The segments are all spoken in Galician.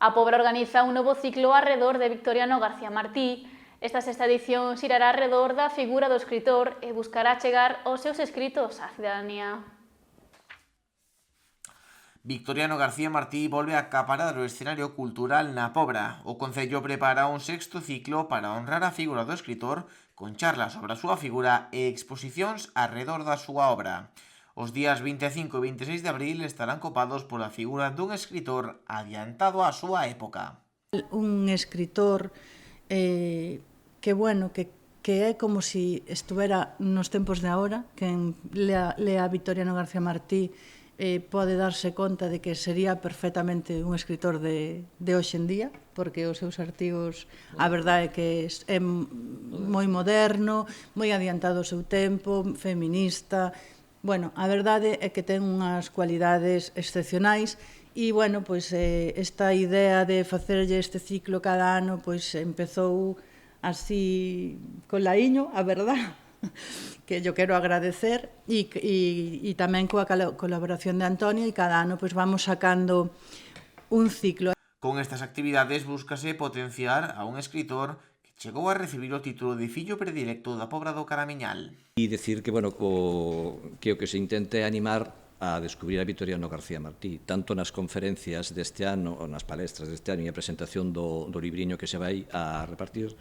A Pobra organiza un novo ciclo arredor de Victoriano García Martí. Esta sexta edición xirará arredor da figura do escritor e buscará chegar os seus escritos á cidadanía. Victoriano García Martí volve a acaparar o escenario cultural na Pobra. O Concello prepara un sexto ciclo para honrar a figura do escritor con charlas sobre a súa figura e exposicións arredor da súa obra. Os días 25 e 26 de abril estarán copados pola figura dun escritor adiantado á súa época. Un escritor que é como si estuvera nos tempos de agora, que lea a Victoriano García Martí pode darse conta de que sería perfectamente un escritor de hoxe en día, porque os seus artigos, a verdade é que é moi moderno, moi adiantado ao seu tempo, feminista. Bueno, a verdade é que ten unhas cualidades excepcionais e, bueno, pois esta idea de facerlle este ciclo cada ano, pois empezou así con laiño, a verdade, que yo quero agradecer e tamén coa colaboración de Antonio, e cada ano pois vamos sacando un ciclo. Con estas actividades búscase potenciar a un escritor que chegou a recibir o título de fillo predilecto da Pobra do Caramiñal. E dicir que, bueno, o que se intente animar a descubrir a Victoriano García Martí, tanto nas conferencias deste ano, ou nas palestras deste ano e a presentación do libriño que se vai a repartir,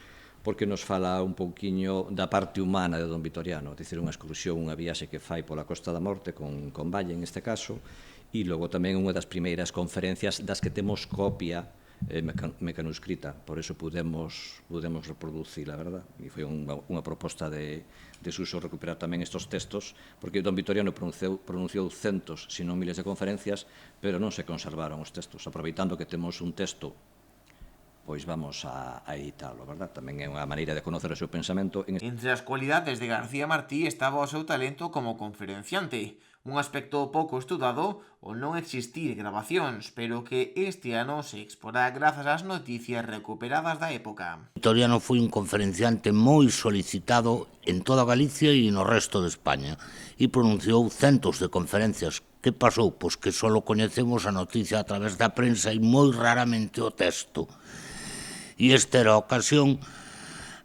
porque nos fala un pouquiño da parte humana de don Victoriano, dicir, unha excursión, unha viaxe que fai pola Costa da Morte con Valle, en este caso, e logo tamén unha das primeiras conferencias das que temos copia mecanuscrita, por eso pudemos reproducir, a verdad, e foi unha proposta de Suso recuperar tamén estes textos, porque don Victoriano pronunciou centos, se non miles de conferencias, pero non se conservaron os textos, aproveitando que temos un texto, pois vamos a editalo, verdad? Tamén é unha maneira de conocer o seu pensamento. Entre as cualidades de García Martí estaba o seu talento como conferenciante, un aspecto pouco estudado o non existir grabacións, pero que este ano se exporá grazas ás noticias recuperadas da época. Victoriano foi un conferenciante moi solicitado en toda Galicia e no resto de España e pronunciou centos de conferencias. Que pasou? Pois que só coñecemos a noticia a través da prensa e moi raramente o texto. E esta era a ocasión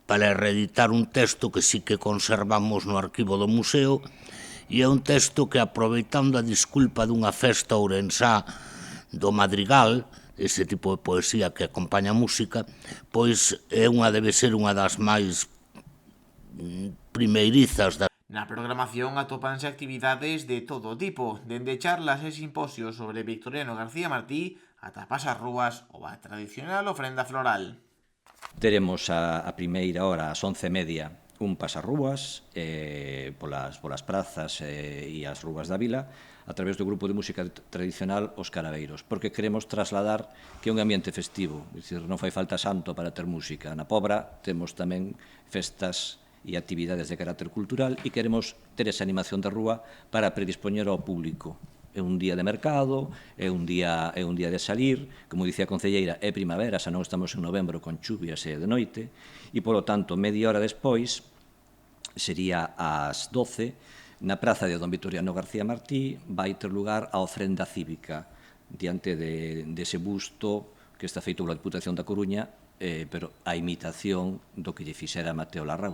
para reeditar un texto que sí que conservamos no arquivo do museo, e é un texto que, aproveitando a disculpa dunha festa ourensá do Madrigal, ese tipo de poesía que acompaña a música, pois debe ser unha das máis primeirizas da... Na programación atópanse actividades de todo tipo, dende charlas e simposios sobre Victoriano García Martí ata pasas rúas ou a tradicional ofrenda floral. Teremos a primeira hora, ás 11:30, un pasarrúas polas prazas e as rúas da vila a través do grupo de música tradicional Os Carabeiros, porque queremos trasladar que é un ambiente festivo, é dicir, non fai falta santo para ter música. Na Pobra temos tamén festas e actividades de carácter cultural e queremos ter esa animación de rúa para predispoñer ao público. É un día de mercado, é un día de salir, como dicía a concelleira, é primavera, xa non estamos en novembro con chuvias e de noite, e, polo tanto, media hora despois, sería ás 12, na praza de don Victoriano García Martí, vai ter lugar a ofrenda cívica, diante dese busto que está feito pola Diputación da Coruña, pero a imitación do que lle fixera Mateo Larraús.